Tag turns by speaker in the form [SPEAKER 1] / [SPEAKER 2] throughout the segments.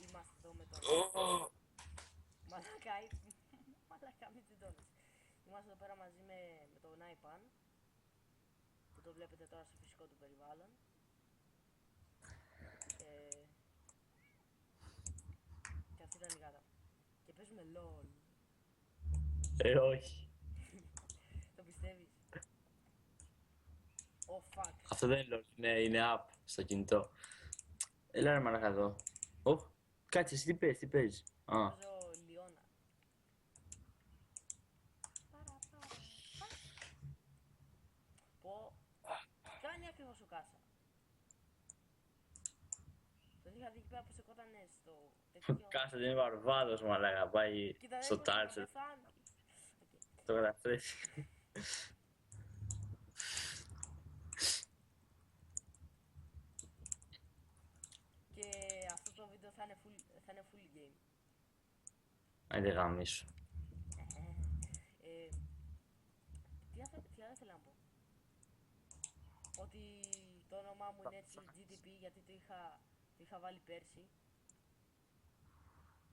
[SPEAKER 1] Είμαστε εδώ με τον...
[SPEAKER 2] Oh.
[SPEAKER 1] Μαλάκα, μαλάκα, μην τσιτώνεις. Είμαστε εδώ πέρα μαζί με τον Άιπαν, που το βλέπετε τώρα στο φυσικό του περιβάλλον. Και αυτή ήταν η γάτα. Και παίζουμε LOL.
[SPEAKER 2] Όχι.
[SPEAKER 1] Το πιστεύεις? Oh fuck.
[SPEAKER 2] Αυτό δεν είναι LOL, είναι app στο κινητό. Έλα ρε μαλάκα εδώ. Κάτσε, εσύ τι παίζεις.
[SPEAKER 1] Παίζω Λιώνα. Παρα παρα πα. Πω. Τι κάνει ακριβώς ο Κάσα? Τον είχα δει εκεί πέρα που σηκώτανε στο τέτοιο.
[SPEAKER 2] Κάτσε, δεν είναι βαρβάδος μαλάκα, πάει
[SPEAKER 1] Κοίτα δεν
[SPEAKER 2] στο
[SPEAKER 1] πως θα
[SPEAKER 2] τάρτσερ,
[SPEAKER 1] πεθάνει. Okay.
[SPEAKER 2] το καταστρέφει.
[SPEAKER 1] Και αυτό το βίντεο θα είναι full game.
[SPEAKER 2] Άντε γαμίσου.
[SPEAKER 1] ε, τι άλλο ήθελα να πω. Ότι το όνομά μου είναι έτσι GTP γιατί το είχα βάλει πέρσι.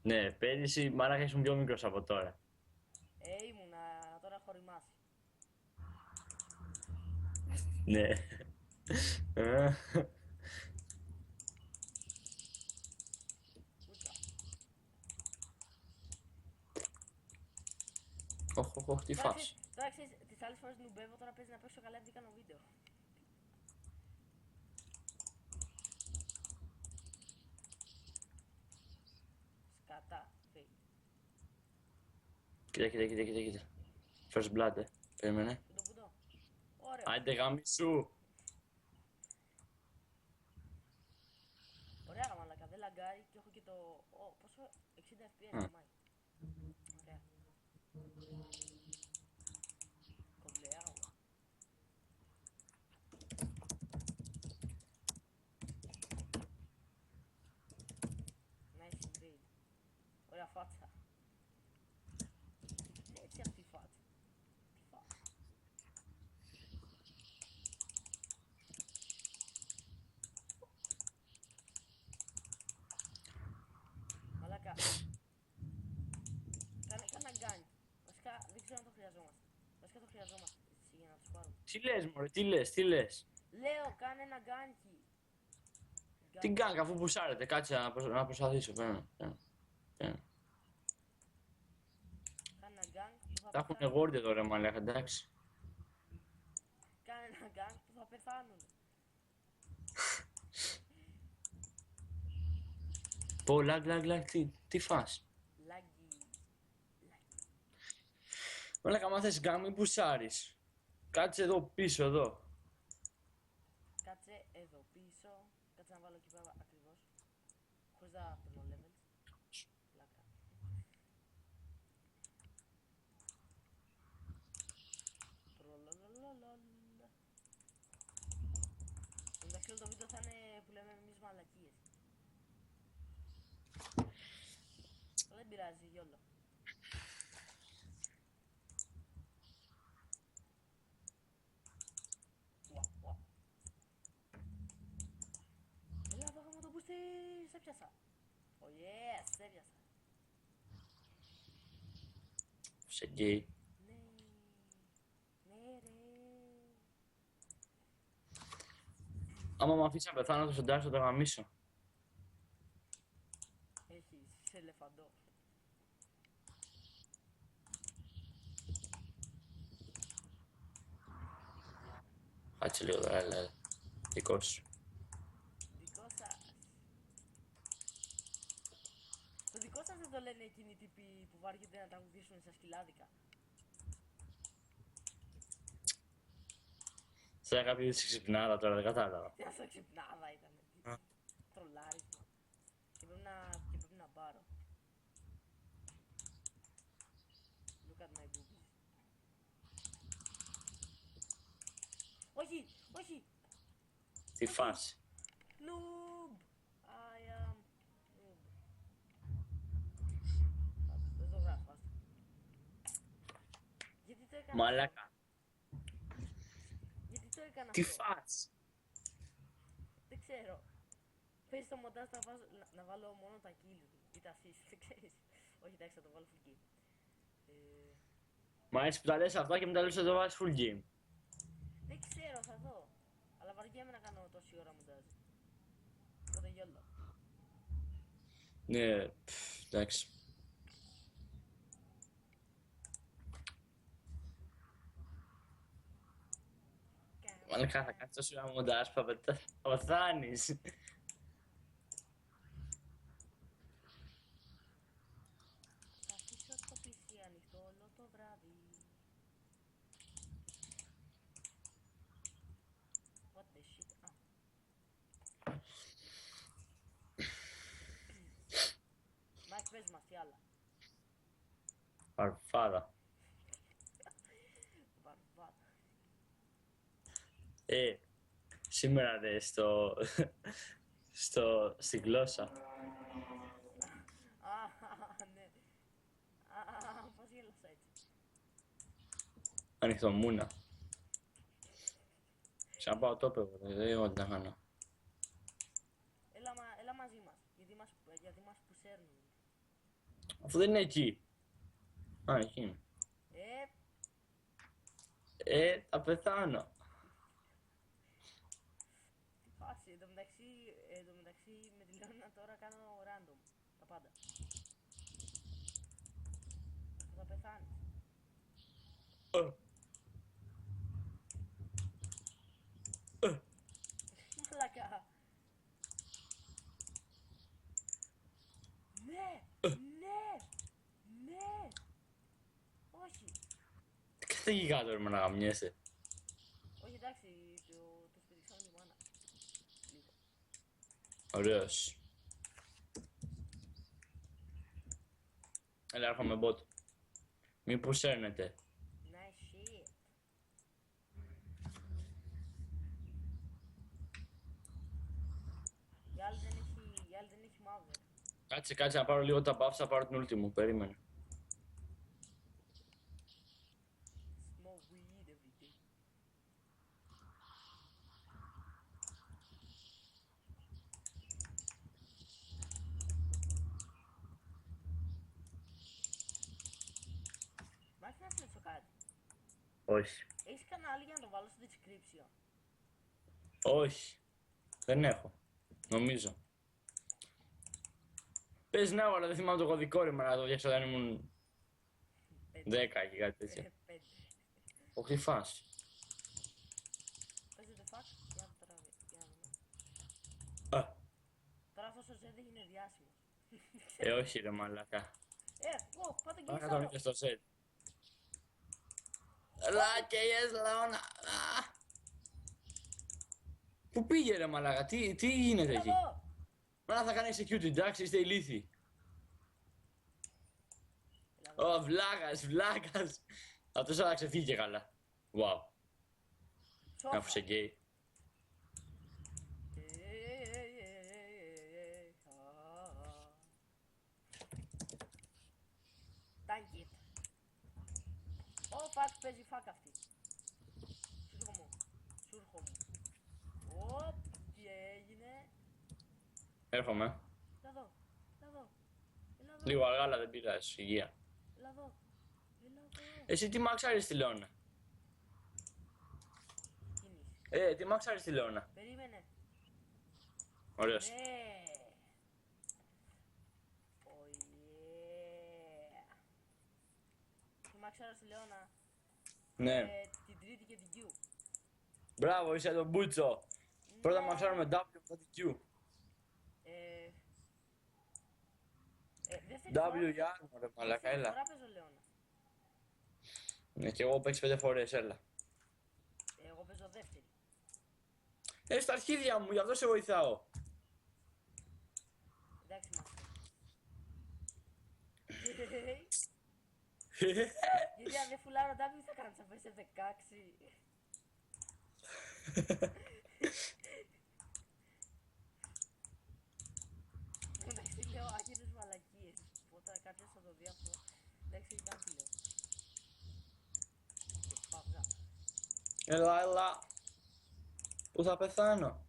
[SPEAKER 2] Ναι, πέρυσι μαλάκα ήσουν πιο μικρός από τώρα.
[SPEAKER 1] Ήμουνα, τώρα έχω ρημάσει.
[SPEAKER 2] Ναι.
[SPEAKER 1] Ούτσα.
[SPEAKER 2] Όχι, τι φας.
[SPEAKER 1] Τώρα ξέρεις, τις άλλες φορές νουμπεύω, τώρα παίζει να παίξω καλά επειδή κάνω βίντεο. Σκατά, fake.
[SPEAKER 2] Κοίτα. First blood, περίμενε.
[SPEAKER 1] Πουντο. Ωραίος.
[SPEAKER 2] Άντε γαμίσου.
[SPEAKER 1] Ωραία μαλακα, δεν λαγκάρει και έχω και το... πόσο... 60 fps
[SPEAKER 2] Α,
[SPEAKER 1] γαμάει. Ωραία. Κομπλεάγua. Nice invade. Ωραία φάτσα. Είναι έτσι αυτή η φάτσα. Τι φάτσα. Μαλάκα. Κάνε γκάνι. Βασικά δεν ξέρω αν το χρειαζόμαστε. Βασικά το χρειαζόμαστε έτσι για να τους πάρουμε.
[SPEAKER 2] Τι λες μωρέ, τι λες.
[SPEAKER 1] Λέω κάνε ένα γκάνκι.
[SPEAKER 2] Τι
[SPEAKER 1] Γκάνκι.
[SPEAKER 2] γκάνγκ αφού πουσάρετε, κάτσε να προσπαθήσω, περίμενε.
[SPEAKER 1] Κάνε ένα γκάνκ που θα
[SPEAKER 2] Τα έχουν
[SPEAKER 1] πεθάνουν.
[SPEAKER 2] γόρτι εδώ ρε μαλάκα, εντάξει.
[SPEAKER 1] Κάνε ένα γκάνκ που θα πεθάνουν.
[SPEAKER 2] Πω, λαγ, τι φας.
[SPEAKER 1] Λάγκι. Λάγκι.
[SPEAKER 2] Μαλάκα, άμα θες γκάνγκ, μην πουσάρεις. Κάτσε εδώ πίσω, εδώ.
[SPEAKER 1] Κάτσε εδώ πίσω. Κάτσε να βάλω εκεί πέρα ακριβώς. Χωρίς να παίρνω levels. Πλάκα. Τρολολολολολ. Εντάξει όλο το βίντεο θα είναι που λέμε εμείς μαλακίες. Αλλά δεν πειράζει, γιόλο. Ουα. Έλα εδώ γάμο το μπούστι, σε πιάσα. Oh yes, σε πιάσα.
[SPEAKER 2] Σε γκέι.
[SPEAKER 1] Ναι. Ναι ρε.
[SPEAKER 2] Άμα με αφήσεις να πεθάνω, το σοντάρι θα το γαμίσω.
[SPEAKER 1] Έχεις ελεφαντό.
[SPEAKER 2] Κάτσε λίγο τώρα, έλα. Δικό σου.
[SPEAKER 1] Δικό σας. Το δικό σας δεν το λένε εκείνοι οι τύποι που βάριονται να τραγουδήσουν στα σκυλάδικα.
[SPEAKER 2] Σε κάποιο είδηση ξυπνάδα τώρα, δεν κατάλαβα.
[SPEAKER 1] Τι αυτό ξυπνάδα ήταν. Τρολάρισμα. Και πρέπει να πάρω. Look at my boobies. Όχι!
[SPEAKER 2] Τι φάση.
[SPEAKER 1] Noob! I am noob. Δεν το γράφω, άστα. Γιατί το έκανα αυτό?
[SPEAKER 2] Μαλάκα.
[SPEAKER 1] Γιατί το έκανα
[SPEAKER 2] Τι
[SPEAKER 1] αυτό?
[SPEAKER 2] φάση.
[SPEAKER 1] Δεν ξέρω. πες στο μοντάζ να βάλω μόνο τα kills ή τα assist, δεν ξέρεις. Όχι, εντάξει, θα το βάλω full game.
[SPEAKER 2] Μ' αρέσει που τα λες αυτά και μετά λες ότι το βάζεις full game.
[SPEAKER 1] Δεν ξέρω, θα δω. Αλλά βαριέμαι να κάνω τόση ώρα μοντάζ. Οπότε γιόλο.
[SPEAKER 2] Ναι, εντάξει. Μαλάκα θα κάνεις τόση ώρα μοντάζ, θα πεθάνεις.
[SPEAKER 1] Θα αφήσω το PC ανοιχτό όλο το βράδυ. What the shit. Μάκ, πες μας τι άλλα.
[SPEAKER 2] Παρφάδα.
[SPEAKER 1] Βαρβάτα.
[SPEAKER 2] Σήμερα ρε στη γλώσσα.
[SPEAKER 1] Ναι. Πώς γέλασα έτσι.
[SPEAKER 2] Ανοιχτομούνα. Σαν πάω το έπαιγω, δεν έχω τι να κάνω.
[SPEAKER 1] Έλα μαζί μας, γιατί μας πουσέρνουν.
[SPEAKER 2] Αφού δεν είναι εκεί. Α, εκεί είναι. Θα πεθάνω.
[SPEAKER 1] Τι φάση, εν τω μεταξύ με τη Λεώνα τώρα κάνω random, τα πάντα. Θα πεθάνεις. Μαλάκα. Ναι, ναι, ναι. Όχι.
[SPEAKER 2] Κάθε εκεί κάτω ρε να γαμιέσαι.
[SPEAKER 1] Όχι, εντάξει, το σπιτιξάμε τη μάνα. Λίγο.
[SPEAKER 2] Ωραίος. Έλα έρχομαι bot. Μη πουσέρνετε.
[SPEAKER 1] Nice shit. Η άλλη δεν έχει μαύρο.
[SPEAKER 2] Κάτσε να πάρω λίγο τα buffs, θα πάρω την ulti μου, περίμενε.
[SPEAKER 1] Smoke weed every day. Μάχη να σου ρωτήσω κάτι.
[SPEAKER 2] Όχι.
[SPEAKER 1] Έχεις κανάλι για να το βάλω στο description?
[SPEAKER 2] Όχι. Δεν έχω. Νομίζω. Πες να αλλά δεν θυμάμαι το κωδικό ρε να το διάσω, δεν ήμουν 10 και κάτι τέτοιο.
[SPEAKER 1] 5.
[SPEAKER 2] Όχι φάση.
[SPEAKER 1] Πες the fuck, για να το τραβεί, για να δούμε.
[SPEAKER 2] Α,
[SPEAKER 1] Τώρα αυτός ο Zed είναι διάσημος.
[SPEAKER 2] όχι ρε μαλάκα.
[SPEAKER 1] Πάτε και
[SPEAKER 2] Άρα τον είδες στο set. Έλα και yes Λαώνα. Πού πήγε ρε μαλάκα, τι γίνεται εκεί. Μάνα θα κάνει execute, εντάξει είστε ηλίθιοι. Ω βλάκας. Αυτός θα ξεφύγει και καλά. Wow. Άφησε γκέι.
[SPEAKER 1] Thank it. Fuck, παίζει fuck αυτή. Σούρχο μου. Τι έγινε.
[SPEAKER 2] Έρχομαι.
[SPEAKER 1] Έλα εδώ.
[SPEAKER 2] Λίγο αργά αλλά δεν πειράζει, υγεία.
[SPEAKER 1] Έλα εδώ.
[SPEAKER 2] Εσύ τι μαξάρεις τη Λεώνα. Τι μαξάρεις τη Λεώνα.
[SPEAKER 1] Περίμενε.
[SPEAKER 2] Ωραίος.
[SPEAKER 1] Τι μαξάρα στη Λεώνα.
[SPEAKER 2] Ναι.
[SPEAKER 1] Την τρίτη και την Q.
[SPEAKER 2] Μπράβο, είσαι το μπούτσο. Πρώτα μαξάρουμε W, μετά την Q. W για άρμο ρε μαλάκα, έλα.
[SPEAKER 1] Φορά παίζω Λεώνα.
[SPEAKER 2] Ναι, και εγώ παίξεις 5 φορές, έλα.
[SPEAKER 1] Εγώ παίζω δεύτερη.
[SPEAKER 2] Στα αρχίδια μου, γι' αυτό σε βοηθάω.
[SPEAKER 1] Εντάξει μας. Γιατί αν δεν φουλάρω W θα κάνω θα πέσει 16. Εντάξει λέω άκυρες μαλακίες. Οπότε κάποιος θα το δει αυτό. Εντάξει κάτι λέω. Και παύγα.
[SPEAKER 2] Έλα. Πού θα πεθάνω.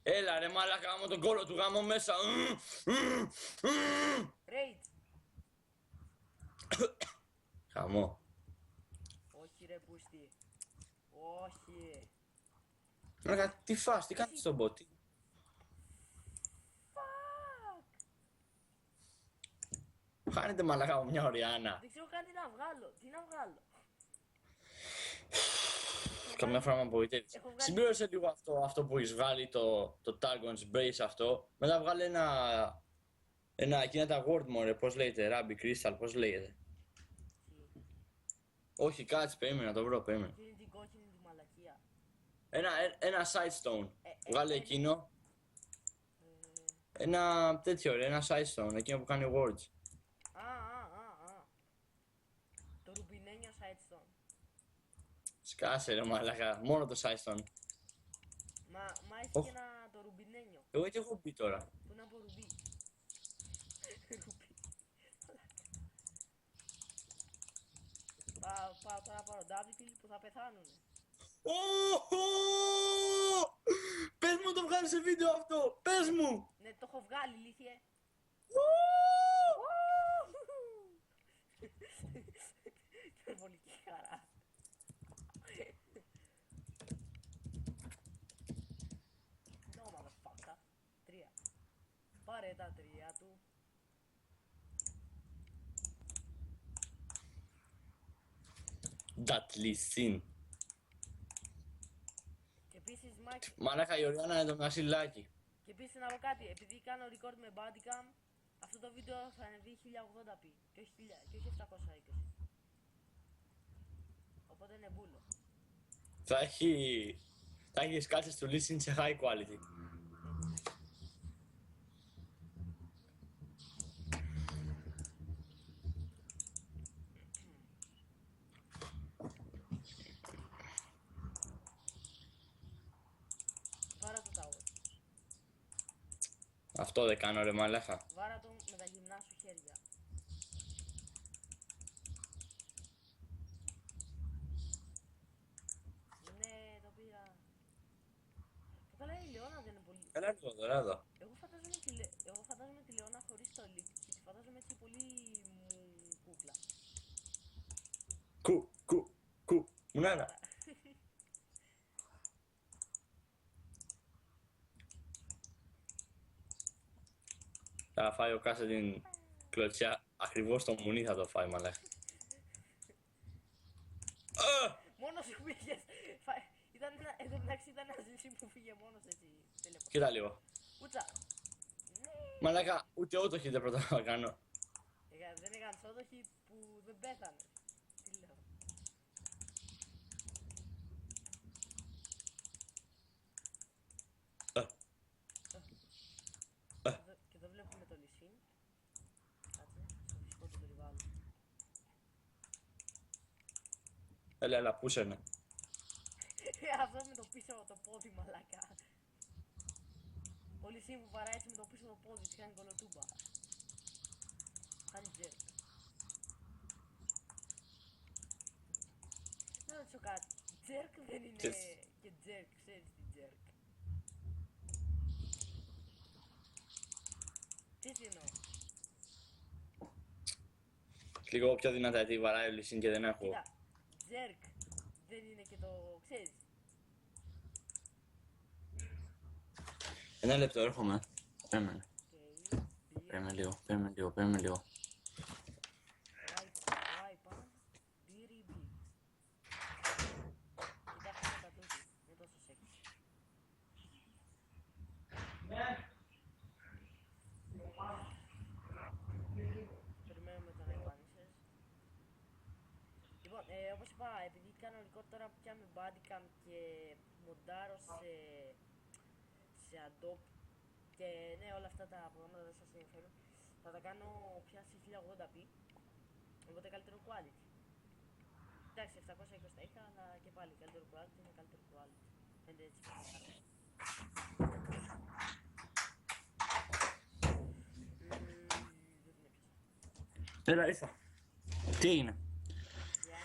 [SPEAKER 2] Έλα ρε μαλάκα, γάμο τον κόλο του, γάμο μέσα.
[SPEAKER 1] Rage.
[SPEAKER 2] Χαμό.
[SPEAKER 1] Όχι ρε πούστη. Όχι.
[SPEAKER 2] Μαλάκα, τι φας, τι κάνεις στον bot.
[SPEAKER 1] Fuck.
[SPEAKER 2] Χάνετε μαλάκα από μια Οριάννα.
[SPEAKER 1] Δεν ξέρω καν τι να βγάλω. Τι να βγάλω.
[SPEAKER 2] Καμιά φορά με απογοητεύεις.
[SPEAKER 1] Έχω βγάλει-
[SPEAKER 2] Συμπλήρωσε λίγο αυτό που έχεις βγάλει, το Targon's Base αυτό. Μετά βγάλε εκείνα τα word more, πώς λέγεται, Ruby Crystal, πώς λέγεται. Όχι, κάτσε, περίμενα, το βρω, περίμενα.
[SPEAKER 1] Τι είναι την κόκκινη τη μαλακία.
[SPEAKER 2] Ένα Sidestone. Βγάλε εκείνο.
[SPEAKER 1] Ε,
[SPEAKER 2] Ένα τέτοιο ρε, ένα Sidestone, εκείνο που κάνει words.
[SPEAKER 1] α. Το ρουμπινένιο Sidestone.
[SPEAKER 2] Σκάσε ρε μαλάκα, μόνο το Sidestone.
[SPEAKER 1] Μα έχει
[SPEAKER 2] Οχ.
[SPEAKER 1] και ένα το ρουμπινένιο.
[SPEAKER 2] Εγώ τι έχω πει τώρα.
[SPEAKER 1] Που είναι από ρουμπί. Ρουμπί. Πάω τώρα πάρω double που θα πεθάνουνε.
[SPEAKER 2] Πες μου το βγάλει σε βίντεο αυτό, πες μου.
[SPEAKER 1] Ναι, το έχω βγάλει, ηλίθιε. Υπερβολική χαρά. No, motherfucker. 3. Πάρε τα 3 του.
[SPEAKER 2] That listen.
[SPEAKER 1] Και επίσης, Μάκη,
[SPEAKER 2] Μαλάκα η Οριάννα είναι το μασιλάκι.
[SPEAKER 1] και επίσης να πω κάτι, επειδή κάνω record με Bodycam, αυτό το βίντεο θα ανεβεί 1080p και όχι 720. Οπότε είναι μπούλο.
[SPEAKER 2] Θα έχει σκάλτσες του listen σε high quality.
[SPEAKER 1] Βάρα το tower.
[SPEAKER 2] Αυτό δεν κάνω ρε μαλάκα.
[SPEAKER 1] Βάρα το με τα γυμνά σου χέρια. Ναι, το πήρα. Και καλά η Λεώνα δεν είναι πολύ.
[SPEAKER 2] Έλα εδώ, τώρα εδώ.
[SPEAKER 1] Εγώ φαντάζομαι τη Λεώνα χωρίς το leak και τη φαντάζομαι έτσι πολύ μου κούκλα.
[SPEAKER 2] Κου. Μουνάρα. Θα φάει ο Κάσα την κλωτσιά. Ακριβώς στο μουνί θα το φάει μαλάκα.
[SPEAKER 1] Μόνο σου πήγες. Εν τω μεταξύ ήταν ένα ζήσι που φύγε μόνος έτσι. Τελεπort.
[SPEAKER 2] Κοίτα λίγο.
[SPEAKER 1] Ούτσα. Ναι.
[SPEAKER 2] Μαλάκα, ούτε ότοχη δεν πρώτα να κάνω.
[SPEAKER 1] Δεν έκανε σόδοχη που δεν πέθανε. Τι λέω. Και εδώ βλέπουμε το Λυσίν. Κάτσε, στο φυσικό του περιβάλλον.
[SPEAKER 2] Έλα, πούσερνε.
[SPEAKER 1] Αυτό με το πίσω το πόδι μαλακά. Ο Λυσίν που παρά έτσι με το πίσω το πόδι της κάνει κολοτούμπα. Κάνει τζέρκ. Να ρωτήσω κάτι. Τζέρκ δεν είναι και τζέρκ, ξέρεις τι τζέρκ. Τι εννοώ.
[SPEAKER 2] Λίγο πιο δυνατά γιατί βαράει ο Λυσίν και δεν έχω.
[SPEAKER 1] Κοίτα, τζέρκ δεν είναι και το ξέρεις.
[SPEAKER 2] Ένα λεπτό, έρχομαι. Περίμενε.
[SPEAKER 1] Okay.
[SPEAKER 2] Περίμενε λίγο.
[SPEAKER 1] Right on, BRB. Κοιτάξτε τα τούτη, είναι τόσο σεξι. Περιμένουμε τον εμφάνισες. Λοιπόν, όπως είπα, επειδή κάνω record τώρα πια με bodycam και μοντάρω σε Adobe και ναι, όλα αυτά τα προγράμματα δεν σας ενδιαφέρουν, θα τα κάνω πια σε 1080p, οπότε καλύτερο quality. Εντάξει, 720 τα είχα, αλλά και πάλι καλύτερο quality είναι καλύτερο quality. Φαίνεται έτσι καθαρό. Δεν την έπιασα.
[SPEAKER 2] Έλα, ήρθα. Τι έγινε?
[SPEAKER 1] Γεια.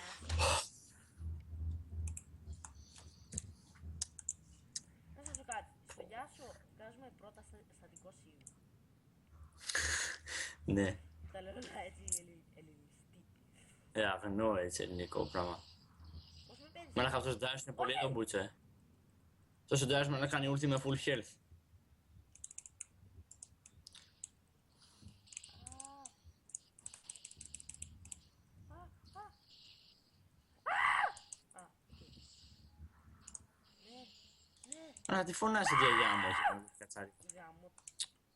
[SPEAKER 1] Να σας πω κάτι. Στο Γιάσο βγάζουμε πρώτα στατικό σήμα.
[SPEAKER 2] Ναι.
[SPEAKER 1] Τα λέω όλα έτσι ελληνιστή.
[SPEAKER 2] Αγνώ έτσι ελληνικό πράγμα.
[SPEAKER 1] Πώς με παίρνεις?
[SPEAKER 2] Μαλάκα αυτός ο Darius είναι πολύ εδώ μπούτσε. Αυτός ο Darius μαλάκα κάνει ulti με full health. Μαλάκα τι φωνάζει η γιαγιά μου όχι κατσάρι.
[SPEAKER 1] Γάμο.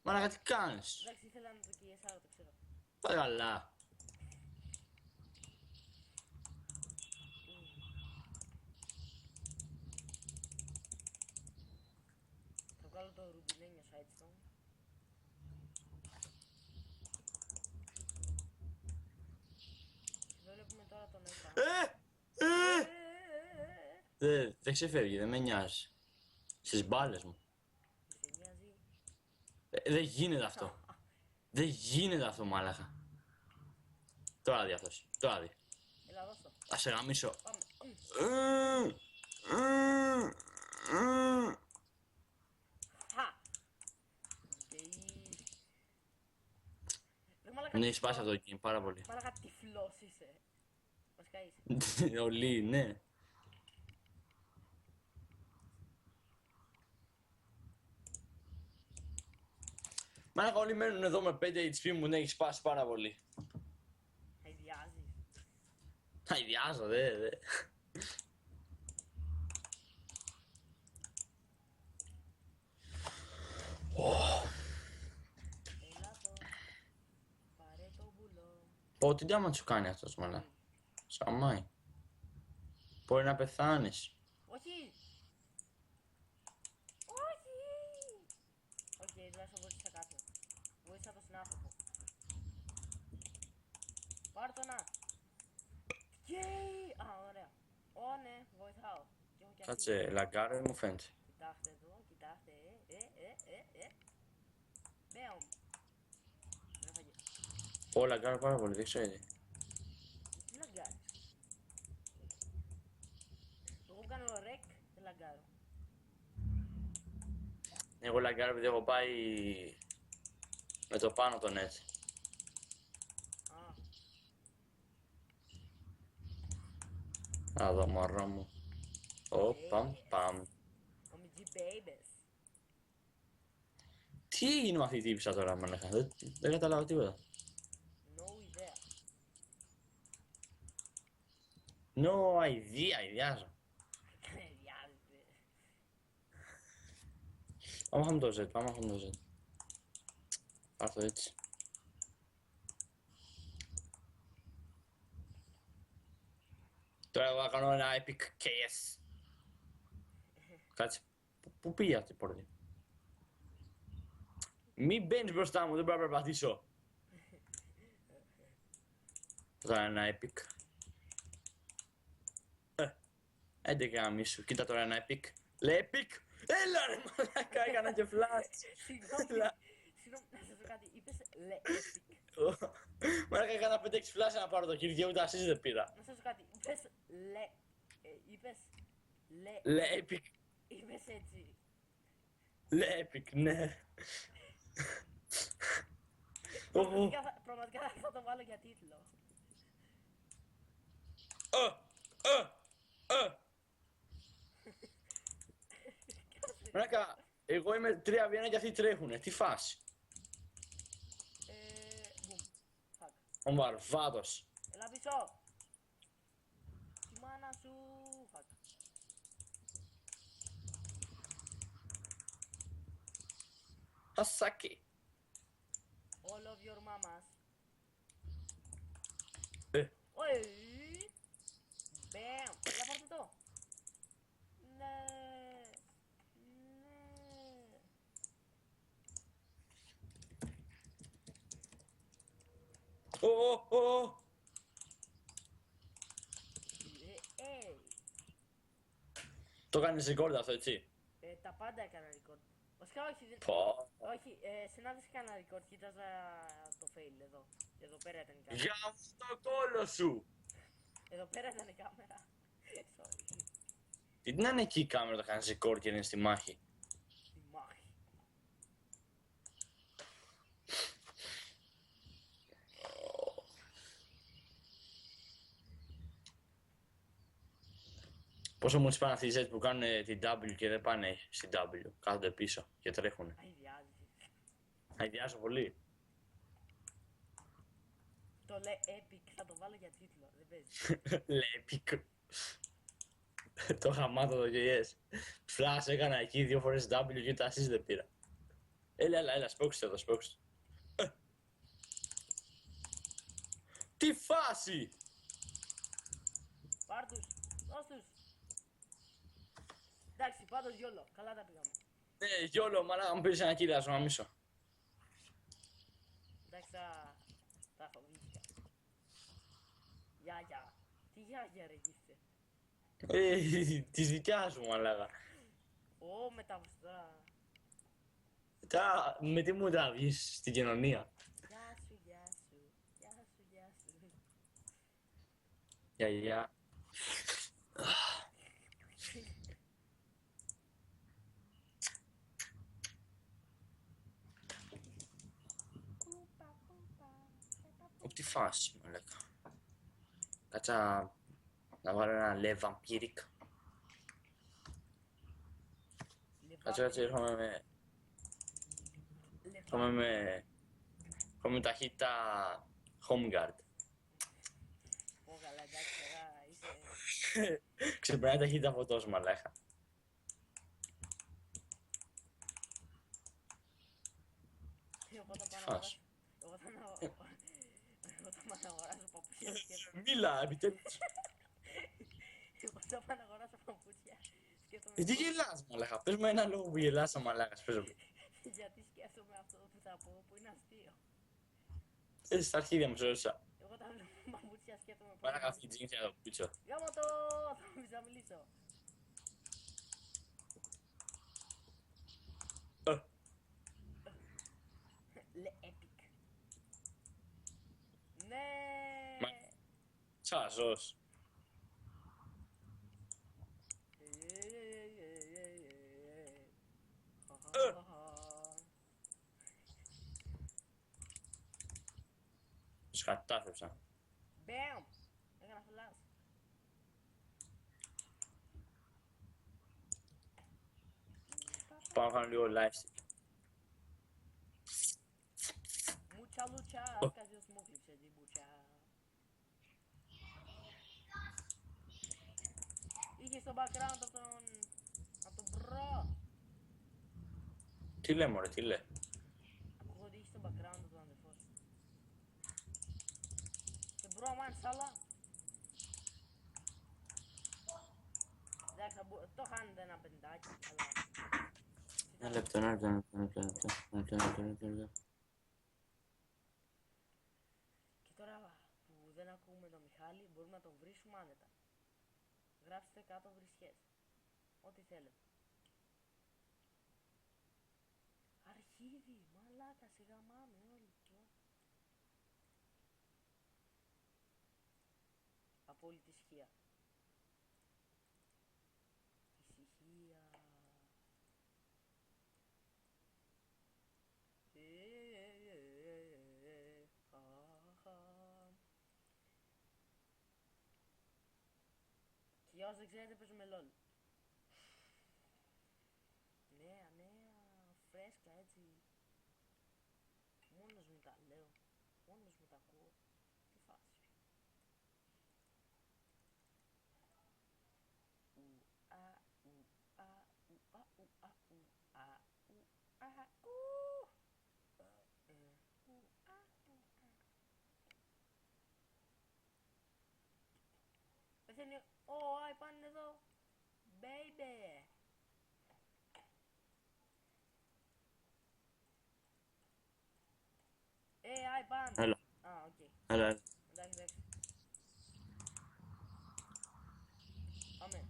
[SPEAKER 2] Μαλάκα τι κάνεις.
[SPEAKER 1] Εντάξει, ήθελα να το κυριεσάρω, το ξέρω.
[SPEAKER 2] Πάει καλά.
[SPEAKER 1] Θα βγάλω το ρουμπινένιο sidestone. Και βλέπουμε τώρα τον Eka.
[SPEAKER 2] Δεν ξεφεύγει, δεν με νοιάζει. Στις μπάλες μου.
[SPEAKER 1] Σε νοιάζει.
[SPEAKER 2] Δεν γίνεται αυτό. Δεν γίνεται αυτό μάλακα. Τώρα δει αυτός. Τώρα δει.
[SPEAKER 1] Έλα, δώσ' το.
[SPEAKER 2] Θα σε γαμίσω.
[SPEAKER 1] Πάμε. Χα!
[SPEAKER 2] Ναι, σπάσει αυτό εκεί, πάρα πολύ.
[SPEAKER 1] Μαλάκα τυφλός είσαι. Βασικά είσαι.
[SPEAKER 2] Ολί, ναι. Μαλάκα όλοι μένουν εδώ με 5 HP μου, ναι, έχει σπάσει πάρα πολύ.
[SPEAKER 1] Αηδιάζεις.
[SPEAKER 2] Θα ιδιάζω, δε.
[SPEAKER 1] Έλα εδώ. Πάρε το βουλό.
[SPEAKER 2] Πω, τι ντάμα σου κάνει αυτός, μαλάκα. Σαμάει. Μπορεί να πεθάνεις.
[SPEAKER 1] Όχι! Όχι! Οκ, τουλάχιστον βοήθησα κάποιον. Βοήθησα τον συνάνθρωπο. Πάρ' το να! Yay! Α, ωραία. Ω, ναι, βοηθάω. Και έχω και
[SPEAKER 2] Κάτσε, λαγκάρε μου φαίνεται.
[SPEAKER 1] Κοιτάξτε εδώ, κοιτάξτε, Μπέαμ. Δεν έφαγε.
[SPEAKER 2] Πω, λαγκάρε πάρα πολύ, δεν ξέρω γιατί.
[SPEAKER 1] Τι λαγκάρεις. Εγώ που κάνω ρεκ, δεν λαγκάρω.
[SPEAKER 2] Εγώ λαγκάρε επειδή έχω πάει με το πάνω το net.
[SPEAKER 1] Α,
[SPEAKER 2] Εδώ μωρό μου. Παμ.
[SPEAKER 1] ομιτζι babies.
[SPEAKER 2] Τι έγινε με αυτή η τύπησα τώρα, μαλάκα. Δεν καταλάβω τίποτα.
[SPEAKER 1] No ιδέα.
[SPEAKER 2] No idea, ιδιάζω.
[SPEAKER 1] Διάλυτε.
[SPEAKER 2] Πάμε είχαμε το Z, πάμε είχαμε το Z. Πάρ' το έτσι. Τώρα εγώ θα κάνω ένα epic KS. Κάτσε. Πού πήγε αυτή η πόρτη. Μην μπαίνεις μπροστά μου, δεν μπορώ να περπατήσω. Θα κάνω ένα epic. 11 μίσου, κοίτα τώρα ένα epic. Λέει epic! Έλα ρε μαλάκα, έκανα και flash.
[SPEAKER 1] Συγγνώμη, να σας πω κάτι, είπες λε epic.
[SPEAKER 2] Μαλάκα έκανα 5-6 flash να πάρω το kill και ούτε assist δεν πήρα.
[SPEAKER 1] Να σας πω κάτι, είπες λε
[SPEAKER 2] Λέει epic.
[SPEAKER 1] είπες έτσι.
[SPEAKER 2] Λέει epic, ναι.
[SPEAKER 1] Πραγματικά θα το βάλω για τίτλο.
[SPEAKER 2] Μαλάκα, εγώ είμαι 3v1 και αυτοί τρέχουνε, τι φάση.
[SPEAKER 1] Μπουμ, fuck.
[SPEAKER 2] Ο Βαρβάτος.
[SPEAKER 1] Έλα πίσω. Τη μάνα σου, fuck.
[SPEAKER 2] Ασάκι.
[SPEAKER 1] All of your mamas. Oi! Μπαμ! Έλα πάρτε το! Ναι! Ναι!
[SPEAKER 2] Το κάνεις record αυτό, έτσι.
[SPEAKER 1] Τα πάντα έκανα record. Βασικά όχι,
[SPEAKER 2] Πω.
[SPEAKER 1] όχι, συνάντηση έκανα record, κοίταζα το fail εδώ. Εδώ πέρα ήταν η κάμερα.
[SPEAKER 2] Για αυτό κόλο σου.
[SPEAKER 1] Εδώ πέρα ήταν η κάμερα. Sorry.
[SPEAKER 2] Τι να είναι εκεί η κάμερα το κάνεις record και είναι στη μάχη.
[SPEAKER 1] Στη μάχη.
[SPEAKER 2] Πόσο μου τις πάνε αυτοί οι Z που κάνουν την W και δεν πάνε στην W. Κάθονται πίσω και τρέχουν.
[SPEAKER 1] Αηδιάζει.
[SPEAKER 2] Αηδιάζω πολύ.
[SPEAKER 1] Το λέει epic, θα το βάλω για τίτλο. Δεν παίζει.
[SPEAKER 2] Λέει epic. Το γαμάτο το yes. Flash έκανα εκεί 2 φορές W και τα assist δεν πήρα. Έλα, σπρώξτε εδώ, σπρώξτε. Τι φάση!
[SPEAKER 1] Πάρ' τους, δώσ' τους. Εντάξει, πάντως γιόλο, καλά τα πήγαμε.
[SPEAKER 2] Ναι, γιόλο, μαλάκα μου πήρες ένα κύριο, να μισώ.
[SPEAKER 1] Εντάξει, τα έχω βίτσια. Γιάγια. Τι γιάγια ρε γύφτε.
[SPEAKER 2] Της δικιάς μου, μαλάκα.
[SPEAKER 1] Ω, με τα βουστά.
[SPEAKER 2] Με τι μου τα βγεις στην κοινωνία.
[SPEAKER 1] Γεια σου, γεια σου. Γεια σου, γεια σου.
[SPEAKER 2] Γεια. Τι φάση, μαλάκα. Κάτσα να βάλω ένα Le Vampiric. Κάτσε, έρχομαι με ταχύτητα Home Guard.
[SPEAKER 1] Ω, καλά, εντάξει, τώρα είσαι...
[SPEAKER 2] Ξεπερνάει ταχύτητα φωτός, μαλάκα.
[SPEAKER 1] Εγώ θα πάω να αγοράσω παπούτσια.
[SPEAKER 2] Μίλα, επιτέλους.
[SPEAKER 1] Εγώ θα πάω να αγοράσω παπούτσια.
[SPEAKER 2] Τι γελάς, μαλάκα. Πες μου ένα λόγο που γελάς, μαλάκας, πες μου.
[SPEAKER 1] Γιατί σκέφτομαι αυτό που θα πω που είναι αστείο.
[SPEAKER 2] Στα αρχίδια μου, σε ρώτησα.
[SPEAKER 1] Εγώ τα βλέπω παπούτσια σκέφτομαι.
[SPEAKER 2] Μαλάκα, αυτή την τζίνια το πίτσο.
[SPEAKER 1] Γάμο το! Θα μιλήσω. Le epic. Ναι!
[SPEAKER 2] Τσάζος. Τους κατάφεψα.
[SPEAKER 1] Μπαμ! Έκανα φλάς.
[SPEAKER 2] Πάω να κάνω λίγο live stream.
[SPEAKER 1] Μούτσα λούτσα, κάποιος μου κλείψε την μπούτσα. Είχε στο background από τον μπρο.
[SPEAKER 2] Τι λέει, μωρέ, τι λέει.
[SPEAKER 1] Ακούω ότι είχε στο background από τον αδερφό σου. Και μπρο, μαν, σάλα. Εντάξει, το χάνετε ένα πεντάκι, αλλά...
[SPEAKER 2] Ένα λεπτό.
[SPEAKER 1] Και τώρα που δεν ακούμε τον Μιχάλη, μπορούμε να τον βρίσκουμε άνετα. Γράψτε κάτω βρισιές. Ό,τι θέλετε. Αρχίδι, μαλάκα, σε γαμάμε όλοι. Απόλυτη ισχύα. Ησυχία. Και για όσοι δεν ξέρετε παίζουμε LOL. Νέα, φρέσκα έτσι. Μόνος μου τα λέω. Μόνος μου τα ακούω. Τι φάση. Πεθαίνει. Ω, άι, πάνε εδώ. Baby. Άι, πάνε.
[SPEAKER 2] Έλα.
[SPEAKER 1] Α, οκ.
[SPEAKER 2] Έλα.
[SPEAKER 1] Εντάξει. Πάμε.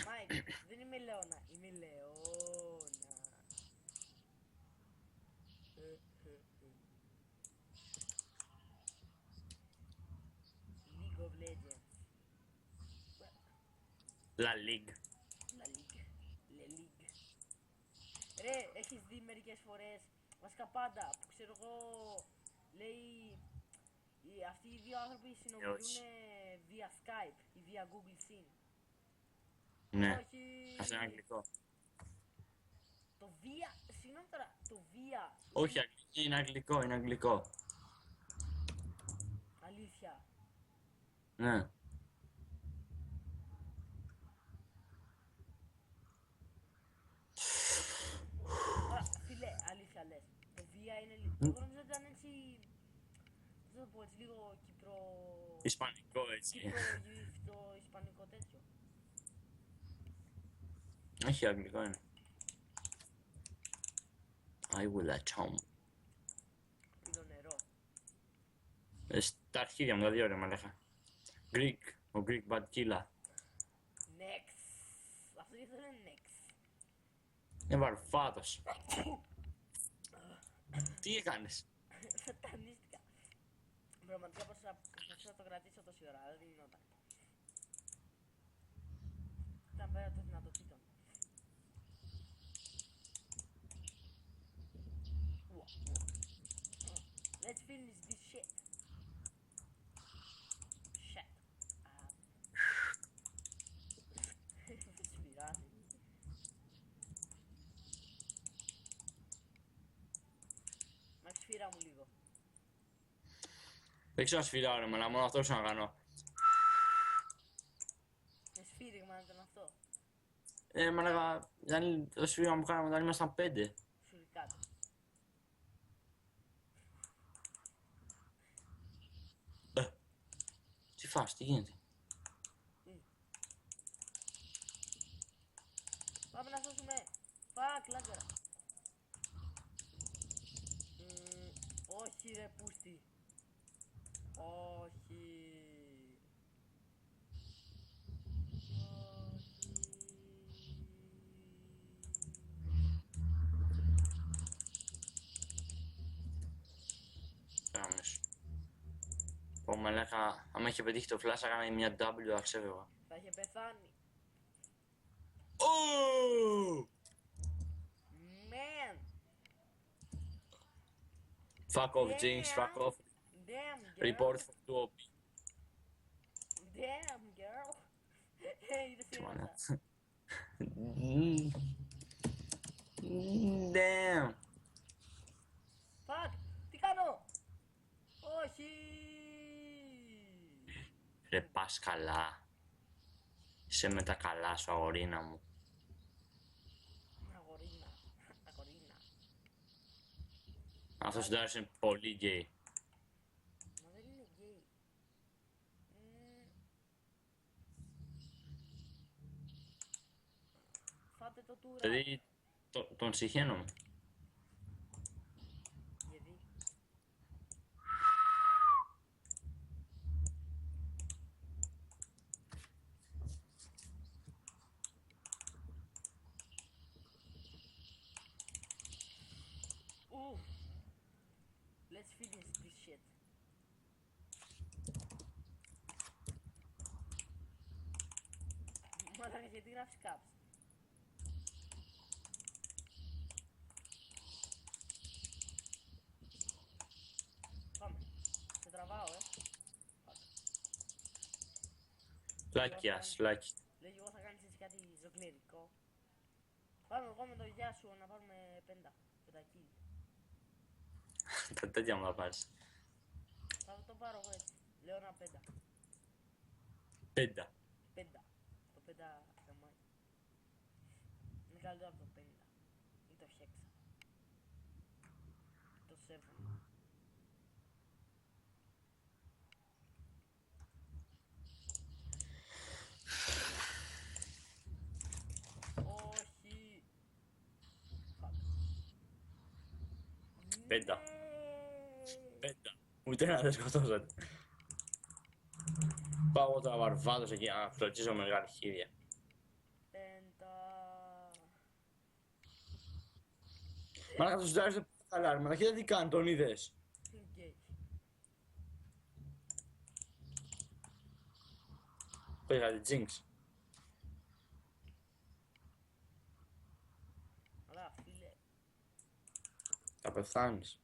[SPEAKER 1] Μάικ, δεν είμαι Λεώνα, είμαι Λεώνα. League of Legends.
[SPEAKER 2] La League.
[SPEAKER 1] La League. Le League. Ρε, έχεις δει μερικές φορές Βασικά πάντα, που ξέρω εγώ, λέει, αυτοί οι δύο άνθρωποι συνομιλούν via Skype ή via Google Sync.
[SPEAKER 2] Ναι.
[SPEAKER 1] Όχι.
[SPEAKER 2] Αυτό είναι αγγλικό.
[SPEAKER 1] Το via, συγγνώμη τώρα, το via.
[SPEAKER 2] Όχι, είναι αγγλικό, είναι αγγλικό.
[SPEAKER 1] Αλήθεια.
[SPEAKER 2] Ναι.
[SPEAKER 1] Τώρα, φίλε, αλήθεια λες. Το βία είναι λίγο. Εγώ νομίζω ότι ήταν έτσι. Πώς θα το πω, έτσι λίγο Κύπρο.
[SPEAKER 2] Ισπανικό έτσι.
[SPEAKER 1] Κύπρο ισπανικό τέτοιο.
[SPEAKER 2] Όχι, αγγλικό είναι. I will at home.
[SPEAKER 1] Πίνω νερό.
[SPEAKER 2] Στα αρχίδια μου τα δύο ρε μαλάκα. Greek, ο Greek Bad Killa.
[SPEAKER 1] Next. Αυτό γιατί δεν είναι next.
[SPEAKER 2] Είναι βαρφάτος. Τι έκανες?
[SPEAKER 1] Σατανίστηκα. Πραγματικά προσπαθούσα να το κρατήσω τόση ώρα, δεν γινόταν. Ήταν πέρα των δυνατοτήτων. Let's finish this shit. Shit. Σφυράζει. Μ' σφύρα μου λίγο.
[SPEAKER 2] Δεν ξέρω να σφυράω ρε μαλάκα, μόνο αυτό ξέρω να κάνω.
[SPEAKER 1] Με σφύριγμα ήταν αυτό.
[SPEAKER 2] Μαλάκα, το σφύριμα που κάναμε όταν ήμασταν 5.
[SPEAKER 1] Σουρικάτο.
[SPEAKER 2] Τι φας, τι γίνεται?
[SPEAKER 1] Πάμε να σώσουμε. Φακ, λάγκαρα. Όχι ρε πούστη. Όχι.
[SPEAKER 2] Κάμες. Πω μαλάκα, άμα είχε πετύχει το flash, έκανα μια W, αξέβευα.
[SPEAKER 1] Θα είχε πεθάνει.
[SPEAKER 2] Oh!
[SPEAKER 1] Man.
[SPEAKER 2] Fuck off, Jinx, fuck off.
[SPEAKER 1] Damn, girl.
[SPEAKER 2] Report for 2OP.
[SPEAKER 1] Damn, girl. Είδες τι έγραψα.
[SPEAKER 2] Damn.
[SPEAKER 1] Fuck, τι κάνω. Όχι.
[SPEAKER 2] Ρε πας καλά. Είσαι με τα καλά σου αγορίνα μου.
[SPEAKER 1] Αγορίνα. Αγορίνα.
[SPEAKER 2] Αυτός ο Ντάριος είναι πολύ γκέι.
[SPEAKER 1] Μα δεν είναι γκέι. Φάτε το τούρα.
[SPEAKER 2] Δηλαδή τον συχαίνομαι.
[SPEAKER 1] Γιατί. Let's finish this shit. Μαλάκα, γιατί γράφεις caps. Πάμε. Σε τραβάω,
[SPEAKER 2] Λάκια, λάκι.
[SPEAKER 1] Λέγει εγώ θα κάνεις έτσι κάτι ζωγκληρικό. Πάμε εγώ με το γεια σου να πάρουμε πεντακίλ.
[SPEAKER 2] Τα τέτοια μου θα πάρεις.
[SPEAKER 1] Θα το πάρω εγώ έτσι. Λέω ένα πέντα.
[SPEAKER 2] Πέντα.
[SPEAKER 1] Πέντα. Το πέντα γαμάει. Είναι καλύτερο από το 50. Ή το χέξα. Το 7. Όχι.
[SPEAKER 2] Πέντα. Πέντα. Ούτε ένα δεν σκοτώσατε. Πάω τώρα βαρβάτος εκεί να φλωτσίσω με μεγάλη χίδια.
[SPEAKER 1] Πέντα.
[SPEAKER 2] Μαλάκα το Ντάριος είναι καλά ρε μαλάκα, κοίτα τι κάνει, τον είδες.
[SPEAKER 1] Γκέι.
[SPEAKER 2] Πήγα τη Jinx.
[SPEAKER 1] Αλλά φίλε.
[SPEAKER 2] Θα Θα πεθάνεις.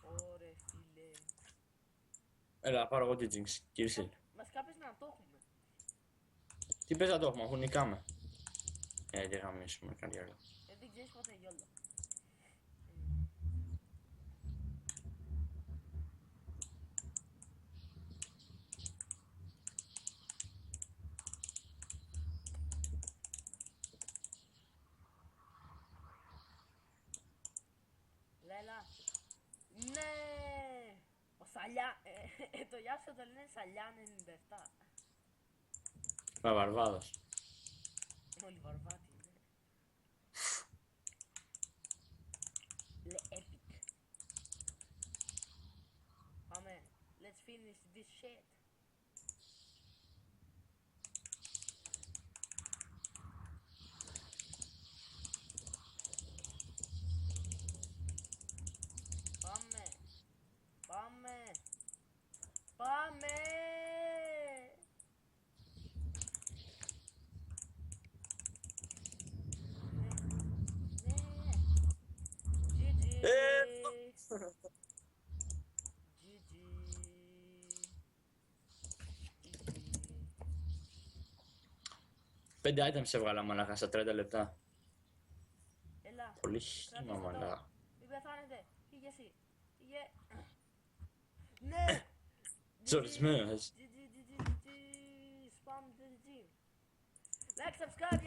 [SPEAKER 1] Ωρε φίλε.
[SPEAKER 2] Έλα, πάρω εγώ την Jinx, Kirsil.
[SPEAKER 1] Μας κάπες να το έχουμε.
[SPEAKER 2] Τι πες να το έχουμε, αφού νικάμε. Δεν γαμίσουμε, κάτι άλλο.
[SPEAKER 1] Δεν ξέρεις πότε γιόλο. Λέλα. Ναι! Ο Σαλιά... το Γιάσο το λένε Σαλιά 97.
[SPEAKER 2] Βαρβάδος.
[SPEAKER 1] Όλοι βαρβάτι είναι. Le epic. Πάμε. Let's finish this shit. Πάμε. Πάμε. Πάμε. GG.
[SPEAKER 2] Πέντε items έβγαλα μαλάκα στα 30 λεπτά.
[SPEAKER 1] Έλα.
[SPEAKER 2] Πολύ χύμα μαλάκα.
[SPEAKER 1] Μην πεθάνετε. Φύγε εσύ. Φύγε. Ναι.
[SPEAKER 2] Ζορισμένος.
[SPEAKER 1] Spam GG. Like, subscribe.